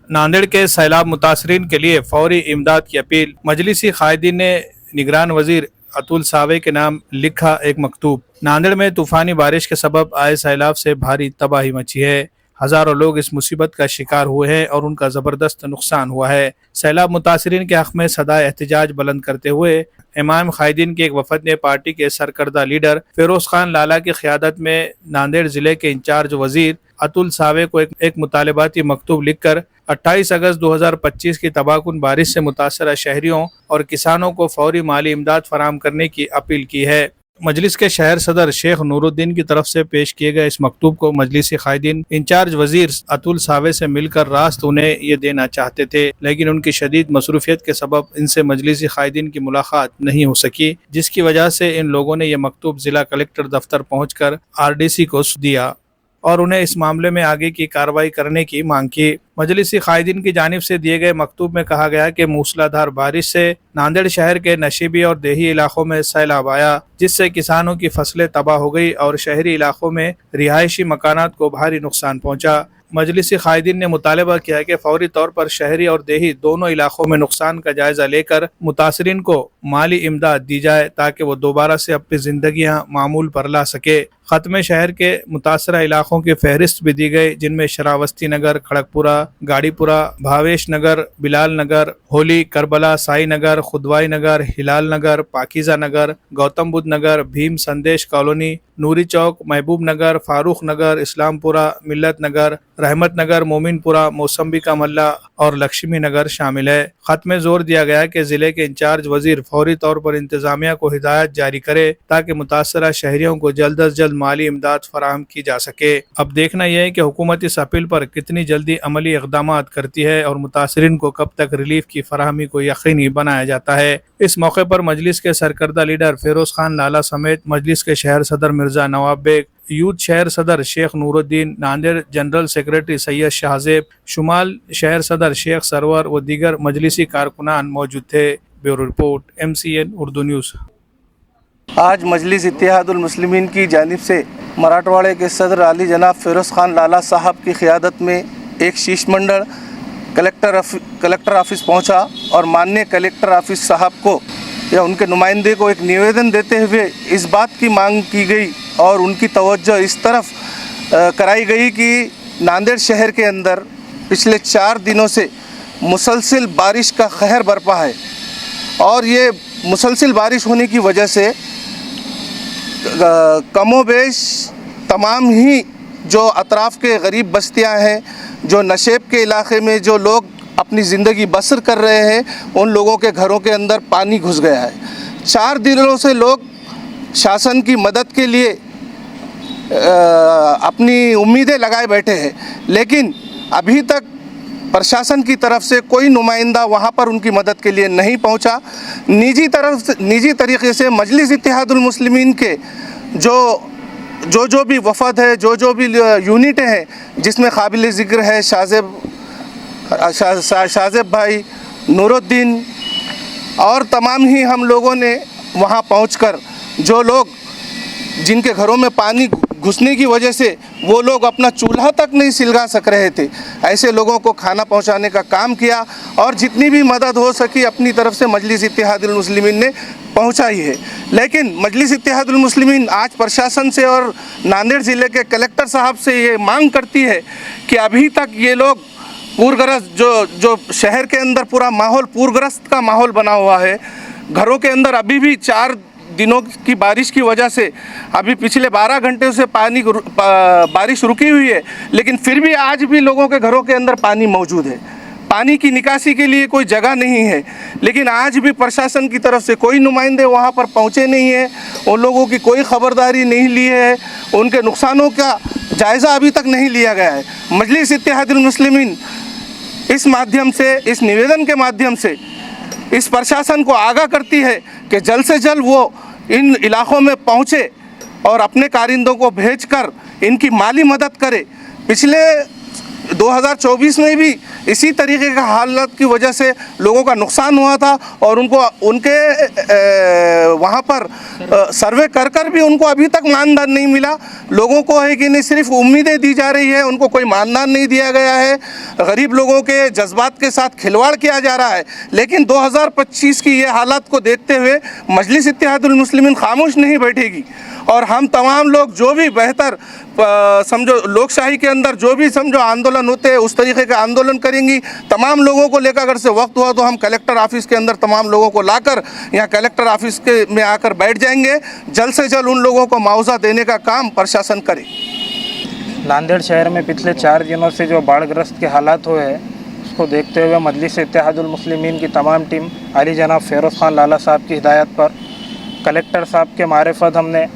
नांदेड़ के सैलाब मुतासरीन के लिए फौरी इमदाद की अपील। मजलिसी कायदीन ने निगरान वजीर अतुल सावे के नाम लिखा एक मकतूब। नांदेड़ में तूफानी बारिश के सबब आए सैलाब से भारी तबाही मची है। हजारों लोग इस मुसीबत का शिकार हुए हैं और उनका जबरदस्त नुकसान हुआ है। सैलाब मुतासरीन के हक में सदा एहतजाज बुलंद करते हुए इमाम कायदीन के एक वफद ने पार्टी के सरकर्दा लीडर फिरोज खान लाला की क़यादत में नांदेड़ जिले के इंचार्ज वजीर अतुल सावे को एक मुतालबाती मकतूब लिखकर 28 अगस्त 2025 की तबाहकुन बारिश से मुतासरा शहरियों और किसानों को फौरी माली इमदाद फराहम करने की अपील की है। मजलिस के शहर सदर शेख नूरुद्दीन की तरफ से पेश किए गए इस मकतूब को मजलिसी कायदीन इंचार्ज वजीर अतुल सावे से मिलकर रास्त उन्हें ये देना चाहते थे, लेकिन उनकी शदीद मसरूफियत के सबब इनसे मजलिसी कायदीन की मुलाकात नहीं हो सकी, जिसकी वजह से इन लोगों ने यह मकतूब जिला कलेक्टर दफ्तर पहुंचकर RDC को दिया और उन्हें इस मामले में आगे की कार्रवाई करने की मांग की। मजलिसी कायदीन की जानिब से दिए गए मकतूब में कहा गया कि मूसलाधार बारिश से नांदेड़ शहर के नशीबी और देही इलाकों में सैलाब आया, जिससे किसानों की फसलें तबाह हो गई और शहरी इलाकों में रिहायशी मकानात को भारी नुकसान पहुंचा। मजलिसी कायदीन ने मुतालबा किया कि फौरी तौर पर शहरी और देही दोनों इलाकों में नुकसान का जायजा लेकर मुतासरीन को माली इमदाद दी जाए ताकि वो दोबारा से अपनी जिंदगियां मामूल पर ला सके। खत में शहर के मुतासरा इलाकों की फहरिस्त भी दी गई, जिनमें शरावस्ती नगर, खड़गपुरा, गाड़ीपुरा, भावेश नगर, बिलाल नगर, होली, करबला, साई नगर, खुदवाई नगर, हिलाल नगर, पाकिजा नगर, गौतम बुद्ध नगर, भीम संदेश कॉलोनी, नूरी चौक, महबूब नगर, फारूक नगर, इस्लामपुरा, मिल्लत नगर, रहमत नगर, मोमिनपुरा, मौसम्बी का मल्ला और लक्ष्मी नगर शामिल है। खत में जोर दिया गया कि जिले के इंचार्ज वजीर फौरी तौर पर इंतजामिया को हिदायत जारी करे ताकि मुतासरा शहरियों को जल्द अज जल्द माली इमदाद फराहम की जा सके। अब देखना यह है कि हुकूमत इस अपील पर कितनी जल्दी अमली इक़दाम करती है और मुतासरीन को कब तक रिलीफ की फराहमी को यकीनी बनाया जाता है। इस मौके पर मजलिस के सरकर्दा लीडर फिरोज खान लाला समेत मजलिस के शहर सदर मिर्जा नवाब बेग, यूथ शहर सदर शेख नूरुद्दीन, नांदेड़ जनरल सेक्रेटरी सैयद शाहजेब, शुमाल शहर सदर शेख सरवर व दीगर मजलिसी कारकुनान मौजूद थे। Bureau report, MCN Urdu news. आज मजलिस इत्तेहादुल मुस्लिमीन की जानिब से मराठवाड़े के सदर आली जनाब फिरोज़ खान लाला साहब की क़ियादत में एक शीश मंडल कलेक्टर ऑफिस पहुंचा और माननीय कलेक्टर ऑफिस साहब को या उनके नुमाइंदे को एक निवेदन देते हुए इस बात की मांग की गई और उनकी तवज्जो इस तरफ कराई गई कि नांदेड़ शहर के अंदर पिछले 4 दिनों से मुसलसिल बारिश का कहर बरपा है और ये मुसलसिल बारिश होने की वजह से कमोबेश तमाम ही जो अतराफ़ के गरीब बस्तियां हैं, जो नशेब के इलाके में जो लोग अपनी ज़िंदगी बसर कर रहे हैं, उन लोगों के घरों के अंदर पानी घुस गया है। 4 दिनों से लोग शासन की मदद के लिए अपनी उम्मीदें लगाए बैठे हैं, लेकिन अभी तक प्रशासन की तरफ से कोई नुमाइंदा वहाँ पर उनकी मदद के लिए नहीं पहुँचा। निजी तरीक़े से मजलिस इत्तेहादुल मुस्लिमीन के जो भी वफद है, जो भी यूनिटें हैं, जिसमें काबिल ज़िक्र है शाहजेब भाई, नूरुद्दीन और तमाम ही हम लोगों ने वहाँ पहुँचकर जो लोग जिनके घरों में पानी घुसने की वजह से वो लोग अपना चूल्हा तक नहीं सिलगा सक रहे थे, ऐसे लोगों को खाना पहुंचाने का काम किया और जितनी भी मदद हो सकी अपनी तरफ से मजलिस इत्तेहादुल मुस्लिमीन ने पहुंचाई है। लेकिन मजलिस इत्तेहादुल मुस्लिमीन आज प्रशासन से और नांदेड़ ज़िले के कलेक्टर साहब से ये मांग करती है कि अभी तक ये लोग पूरग्रस्त जो शहर के अंदर पूरा माहौल पूरग्रस्त का माहौल बना हुआ है, घरों के अंदर अभी भी 4 दिनों की बारिश की वजह से अभी पिछले 12 घंटे से बारिश रुकी हुई है, लेकिन फिर भी आज भी लोगों के घरों के अंदर पानी मौजूद है। पानी की निकासी के लिए कोई जगह नहीं है, लेकिन आज भी प्रशासन की तरफ से कोई नुमाइंदे वहां पर पहुंचे नहीं है, उन लोगों की कोई खबरदारी नहीं ली है, उनके नुकसानों का जायज़ा अभी तक नहीं लिया गया है। मजलिस इत्तेहादुल मुस्लिमीन इस माध्यम से, इस निवेदन के माध्यम से इस प्रशासन को आगाह करती है कि जल्द से जल्द वो इन इलाकों में पहुँचे और अपने कारिंदों को भेजकर इनकी माली मदद करे। पिछले 2024 में भी इसी तरीके का हालत की वजह से लोगों का नुकसान हुआ था और उनको उनके वहाँ पर सर्वे कर कर भी उनको अभी तक मानधन नहीं मिला। लोगों को है कि नहीं सिर्फ उम्मीदें दी जा रही है, उनको कोई मानधन नहीं दिया गया है। गरीब लोगों के जज्बात के साथ खिलवाड़ किया जा रहा है। लेकिन 2025 की ये हालत को देखते हुए मजलिस इत्तेहादुल मुस्लिमीन खामोश नहीं बैठेगी और हम तमाम लोग जो भी बेहतर समझो लोकशाही के अंदर जो भी समझो आंदोलन होते हैं उस तरीके का आंदोलन करेंगी। तमाम लोगों को लेकर अगर से वक्त हुआ तो हम कलेक्टर ऑफिस के अंदर तमाम लोगों को लाकर यहाँ कलेक्टर ऑफिस के में आकर बैठ जाएंगे। जल्द से जल्द उन लोगों को मुआवजा देने का काम प्रशासन करे। नांदेड़ शहर में पिछले 4 दिनों से जो बाढ़ग्रस्त के हालात हुए हैं उसको देखते हुए मजलिस इत्तेहादुल मुस्लिमीन की तमाम टीम अली जनाब फ़िरोज़ ख़ान लाला साहब की हिदायत पर कलेक्टर साहब के मारिफत हमने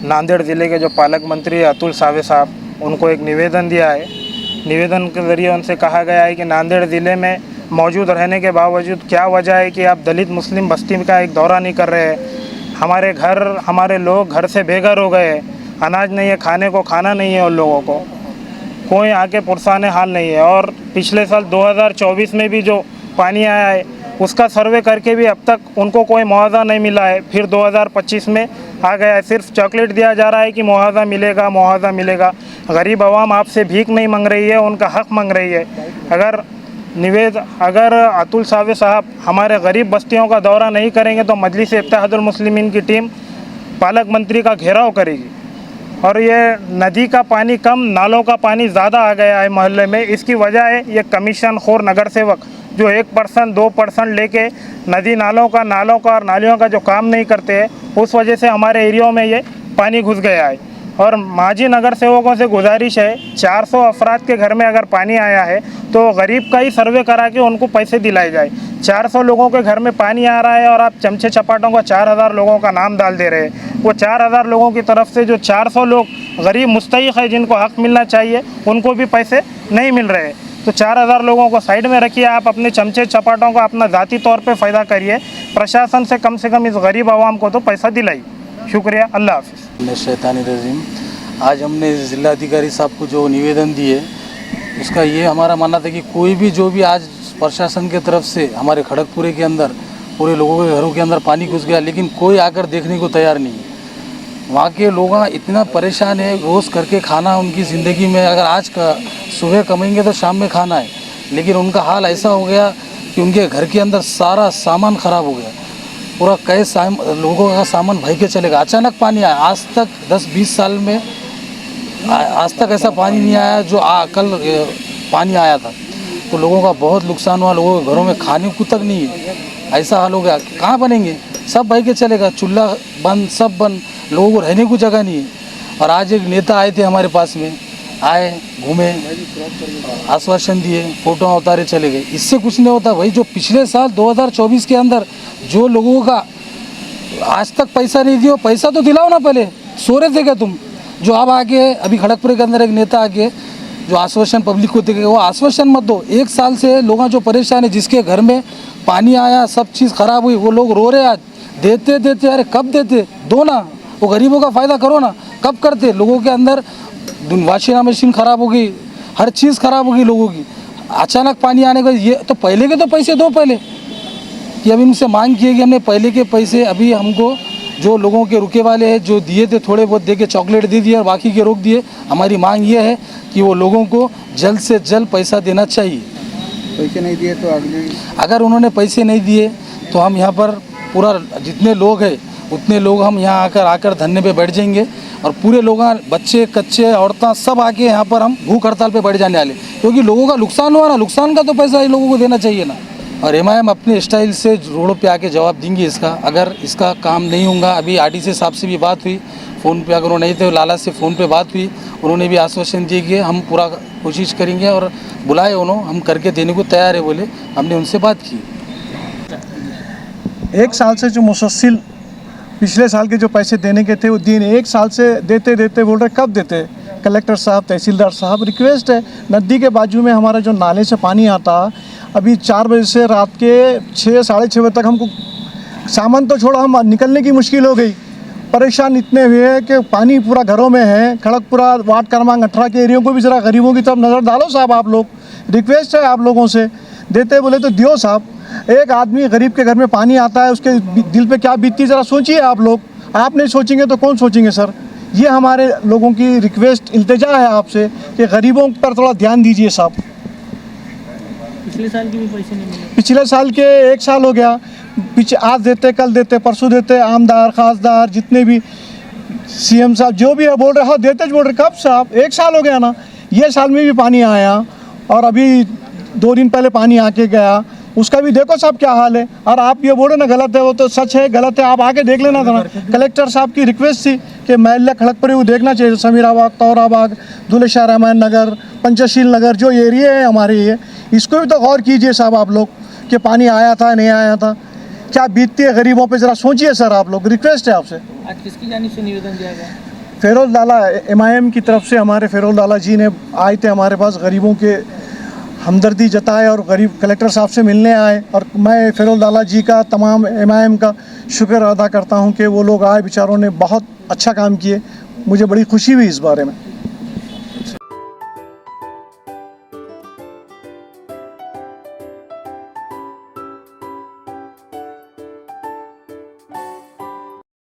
नांदेड़ ज़िले के जो पालक मंत्री अतुल सावे साहब उनको एक निवेदन दिया है। निवेदन के ज़रिए उनसे कहा गया है कि नांदेड़ ज़िले में मौजूद रहने के बावजूद क्या वजह है कि आप दलित मुस्लिम बस्ती का एक दौरा नहीं कर रहे हैं। हमारे लोग घर से बेघर हो गए हैं, अनाज नहीं है, खाने को खाना नहीं है, उन लोगों को कोई आके पुरसाने हाल नहीं है। और पिछले साल 2024 में भी जो पानी आया है उसका सर्वे करके भी अब तक उनको कोई मुआवजा नहीं मिला है। फिर 2025 में आ गया है, सिर्फ चॉकलेट दिया जा रहा है कि मुआवजा मिलेगा, मुआवजा मिलेगा। गरीब आवाम आपसे भीख नहीं मांग रही है, उनका हक मांग रही है। अगर अतुल सावे साहब हमारे गरीब बस्तियों का दौरा नहीं करेंगे तो मजलिस इत्तेहादुल मुस्लिमीन की टीम पालक मंत्री का घेराव करेगी। और ये नदी का पानी कम, नालों का पानी ज़्यादा आ गया है मोहल्ले में। इसकी वजह है ये कमीशन खोर नगर सेवक जो 1% 2% लेके नदी नालों का और नालियों का जो काम नहीं करते हैं, उस वजह से हमारे एरिया में ये पानी घुस गया है। और माजी नगर सेवकों से गुजारिश है 400 अफराद के घर में अगर पानी आया है तो गरीब का ही सर्वे करा के उनको पैसे दिलाए जाए। 400 लोगों के घर में पानी आ रहा है और आप चमचे चपाटों का 4000 लोगों का नाम डाल दे रहे हैं। वो 4000 लोगों की तरफ से जो 400 लोग गरीब मुस्तहिक है जिनको हक मिलना चाहिए उनको भी पैसे नहीं मिल रहे। तो 4000 लोगों को साइड में रखिए, आप अपने चमचे चपाटों को अपना ज़ाती तौर पे फ़ायदा करिए। प्रशासन से कम इस गरीब आवाम को तो पैसा दिलाइए। शुक्रिया, अल्लाह हाफ़िज़। शैतानी रजीम। आज हमने ज़िलाधिकारी साहब को जो निवेदन दिए उसका ये हमारा मानना था कि कोई भी जो भी आज प्रशासन के तरफ से हमारे खड़गपुरे के अंदर पूरे लोगों के घरों के अंदर पानी घुस गया, लेकिन कोई आकर देखने को तैयार नहीं है। वहाँ के लोग इतना परेशान है, रोज़ करके खाना उनकी ज़िंदगी में अगर आज का सुबह कमाएंगे तो शाम में खाना है, लेकिन उनका हाल ऐसा हो गया कि उनके घर के अंदर सारा सामान ख़राब हो गया। पूरा कई लोगों का सामान भाई के चलेगा। अचानक पानी आया, आज तक 10-20 साल में आज तक ऐसा पानी नहीं आया जो कल पानी आया था। तो लोगों का बहुत नुकसान हुआ, लोगों के घरों में खाने को तक नहीं है, ऐसा हाल हो गया। कहाँ बनेंगे, सब भाई के चलेगा, चूल्हा बंद, सब बंद, लोगों को रहने को जगह नहीं है। और आज एक नेता आए थे हमारे पास में, आए घूमे, आश्वासन दिए, फोटो उतारे चले गए। इससे कुछ नहीं होता भाई। जो पिछले साल 2024 के अंदर जो लोगों का आज तक पैसा नहीं दिया, पैसा तो दिलाओ ना, पहले सो रहे थे क्या तुम? जो अब आके अभी खड़गपुर के अंदर एक नेता आके जो आश्वासन पब्लिक को देगा वो आश्वासन मत दो। 1 साल से लोग जो परेशान है, जिसके घर में पानी आया, सब चीज़ ख़राब हुई, वो लोग रो रहे आज। देते अरे कब देते, दो ना, वो गरीबों का फ़ायदा करो ना, कब करते? लोगों के अंदर वाशिंग मशीन ख़राब हो गई, हर चीज़ ख़राब हो गई लोगों की। अचानक पानी आने का ये तो पहले के तो पैसे दो पहले, कि अभी उनसे मांग किए कि हमने पहले के पैसे अभी हमको जो लोगों के रुके वाले हैं जो दिए थे थोड़े बहुत दे के चॉकलेट दे दिए और बाकी के रोक दिए। हमारी मांग ये है कि वो लोगों को जल्द से जल्द पैसा देना चाहिए। पैसे नहीं दिए तो अगर उन्होंने पैसे नहीं दिए तो हम यहाँ पर पूरा जितने लोग हैं उतने लोग हम यहाँ आकर धरने पे बैठ जाएंगे और पूरे लोग, बच्चे कच्चे औरतें सब आके यहाँ पर हम भूख हड़ताल पे बैठ जाने वाले, क्योंकि लोगों का नुकसान हुआ ना, नुकसान का तो पैसा इन लोगों को देना चाहिए ना। और एमआईएम अपने स्टाइल से रोडों पे आके जवाब देंगे इसका। अगर इसका काम नहीं होगा, अभी आरडीसी साहब से भी बात हुई फ़ोन पे, अगर वो नहीं थे लाला से फ़ोन पे बात हुई, उन्होंने भी आश्वासन दिए कि हम पूरा कोशिश करेंगे और बुलाए उन्होंने, हम करके देने को तैयार है बोले, हमने उनसे बात की। 1 साल से जो मुसलसल पिछले साल के जो पैसे देने के थे वो दिन 1 साल से देते बोल रहे कब देते। कलेक्टर साहब, तहसीलदार साहब, रिक्वेस्ट है, नदी के बाजू में हमारा जो नाले से पानी आता, अभी 4 बजे से रात के 6 साढ़े 6 बजे तक हमको सामान तो छोड़ा, हम निकलने की मुश्किल हो गई। परेशान इतने हुए हैं कि पानी पूरा घरों में है। खड़गपुरा वार्ड क्रमांक 18 के एरियो को भी ज़रा गरीबों की तरफ नज़र डालो साहब आप लोग, रिक्वेस्ट है आप लोगों से, देते बोले तो दियो साहब। एक आदमी गरीब के घर में पानी आता है, उसके दिल पे क्या बीतती है ज़रा सोचिए आप लोग। आप नहीं सोचेंगे तो कौन सोचेंगे सर। ये हमारे लोगों की रिक्वेस्ट इल्तिजा है आपसे कि गरीबों पर थोड़ा ध्यान दीजिए साहब। पिछले साल के भी पैसे नहीं मिले। पिछले साल के 1 साल हो गया, पीछे आज देते कल देते परसों देते, आमदार खासदार जितने भी सीएम साहब जो भी है बोल रहे हाँ देते बोल रहे, कब साहब 1 साल हो गया ना। ये साल में भी पानी आया और अभी 2 दिन पहले पानी आके गया, उसका भी देखो साहब क्या हाल है। और आप ये बोलो ना गलत है, वो तो सच है, गलत है, आप आके देख लेना था ना। कलेक्टर साहब की रिक्वेस्ट थी कि महल्ला खड़गपुरी को देखना चाहिए, समीराबाग, तौराबाग, दुल्हे शाह रहमान नगर, पंचशील नगर जो एरिया है हमारे ये, इसको भी तो गौर कीजिए साहब आप लोग कि पानी आया था नहीं आया था, क्या बीतती है गरीबों पे, ज़रा सोचिए सर आप लोग। रिक्वेस्ट है आपसे। आज किसकी जानिब से निवेदन दिया गया? फेरोज लाला MIM की तरफ से हमारे फेरोज लाला जी ने आए थे हमारे पास, गरीबों के हमदर्दी जताए और गरीब कलेक्टर साहब से मिलने आए। और मैं फेरोज लाला जी का तमाम MIM का शुक्र अदा करता हूं कि वो लोग आए, बेचारों ने बहुत अच्छा काम किए, मुझे बड़ी खुशी हुई इस बारे में।